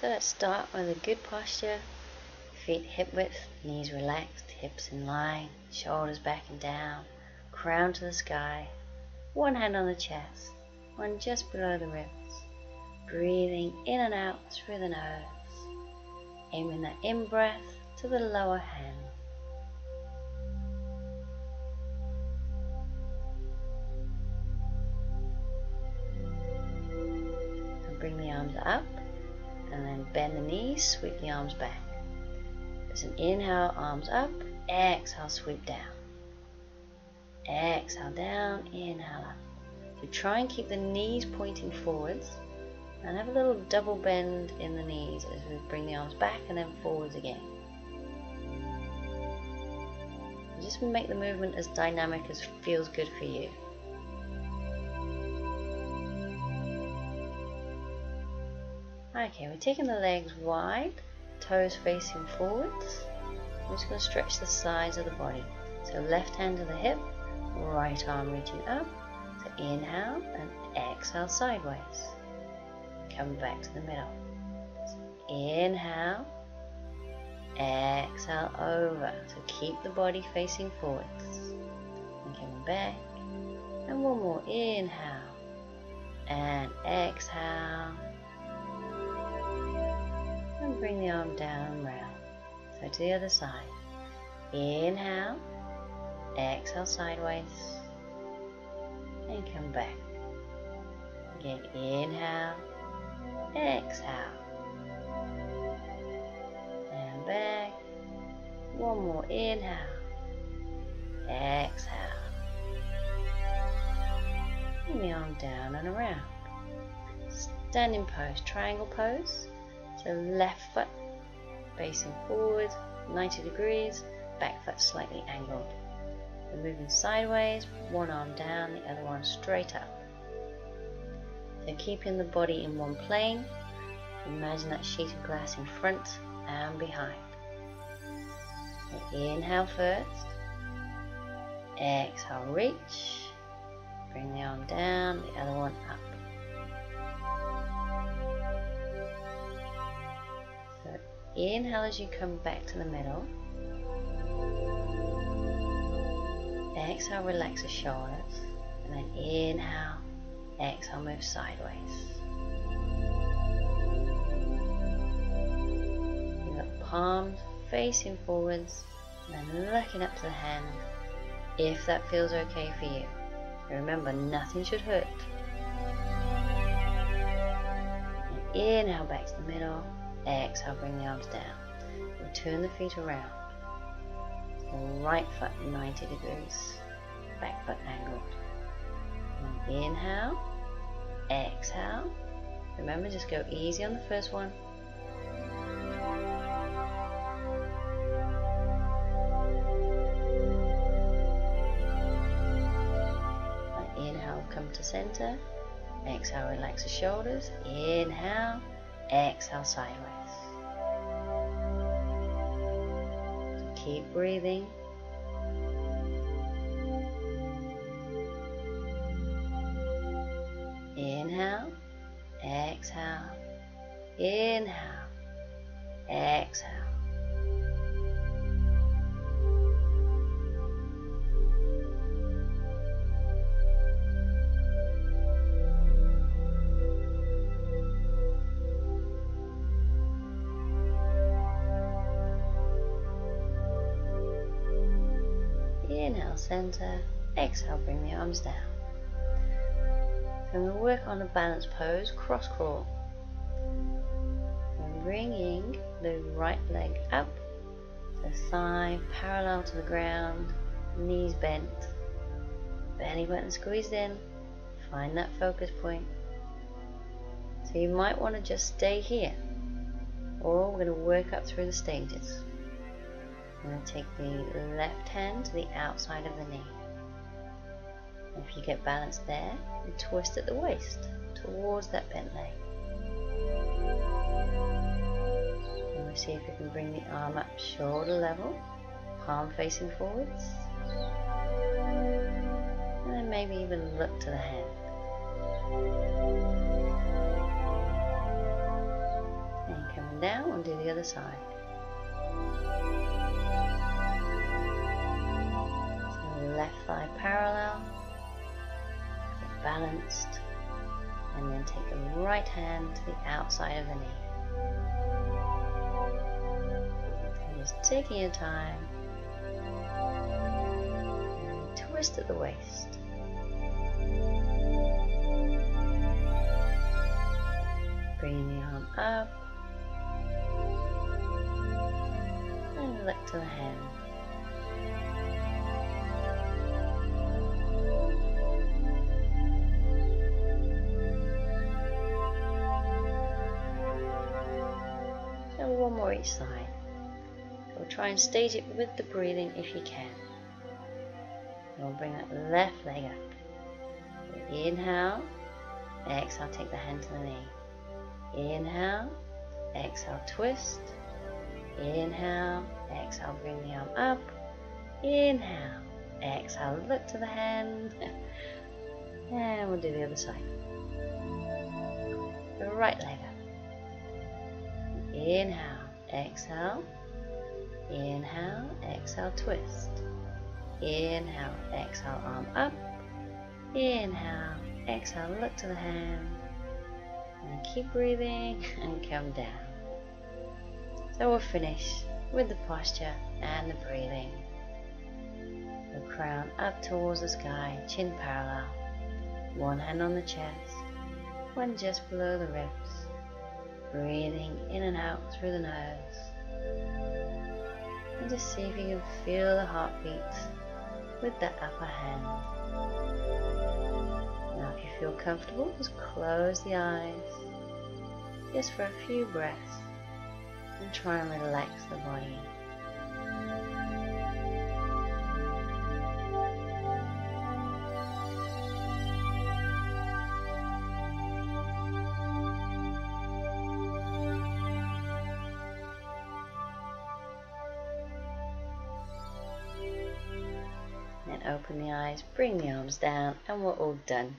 So let's start with a good posture. Feet hip width, knees relaxed, hips in line, shoulders back and down, crown to the sky. One hand on the chest, one just below the ribs. Breathing in and out through the nose. Aiming that in-breath to the lower hand. And bring the arms up, and then bend the knees, sweep the arms back. It's an inhale, arms up, exhale, sweep down. Exhale down, inhale up. So try and keep the knees pointing forwards and have a little double bend in the knees as we bring the arms back and then forwards again. Just make the movement as dynamic as feels good for you. Okay, we're taking the legs wide, toes facing forwards. I'm just going to stretch the sides of the body. So left hand to the hip, right arm reaching up. So inhale and exhale sideways. Come back to the middle. So inhale, exhale over. So keep the body facing forwards. And coming back. And one more. Inhale and exhale. And bring the arm down and round. So to the other side. Inhale, exhale sideways. And come back. Again, inhale, exhale. And back. One more. Inhale, exhale. Bring the arm down and around. Standing pose, triangle pose. So left foot facing forward, 90 degrees, back foot slightly angled. We're moving sideways, one arm down, the other one straight up. So keeping the body in one plane, imagine that sheet of glass in front and behind. So inhale first, exhale, reach, bring the arm down, the other one up. Inhale as you come back to the middle. Exhale, relax the shoulders. And then inhale, exhale, move sideways. You've got palms facing forwards and then looking up to the hand if that feels okay for you. Remember, nothing should hurt. And inhale back to the middle. Exhale, bring the arms down. We'll turn the feet around. So right foot 90 degrees. Back foot angled. And inhale. Exhale. Remember, just go easy on the first one. And inhale, come to center. Exhale, relax the shoulders. Inhale. Exhale sideways. So keep breathing. Inhale, exhale, inhale, exhale. Inhale, center, exhale, bring the arms down. And we'll work on a balance pose, cross crawl. And bringing the right leg up, so thigh parallel to the ground, knees bent, belly button squeezed in, find that focus point. So you might want to just stay here, or we're going to work up through the stages. I'm going to take the left hand to the outside of the knee. If you get balanced there, you twist at the waist towards that bent leg. And we'll see if we can bring the arm up shoulder level, palm facing forwards. And then maybe even look to the hand. And coming down, we'll do the other side. So left thigh parallel, get balanced, and then take the right hand to the outside of the knee. And just taking your time, and twist at the waist. Bringing the arm up, and look to the hand. So one more each side. We'll try and stage it with the breathing if you can. And we'll bring that left leg up. So inhale, exhale, take the hand to the knee. Inhale, exhale, twist. Inhale, exhale, bring the arm up. Inhale, exhale, look to the hand. And we'll do the other side. The right leg up. Inhale, exhale. Inhale, exhale, twist. Inhale, exhale, arm up. Inhale, exhale, look to the hand. And keep breathing and come down. So we'll finish with the posture and the breathing. The crown up towards the sky, chin parallel. One hand on the chest, one just below the ribs. Breathing in and out through the nose. And just see if you can feel the heartbeat with the upper hand. Now if you feel comfortable, just close the eyes just for a few breaths and try and relax the body. Then open the eyes, bring the arms down, and we're all done.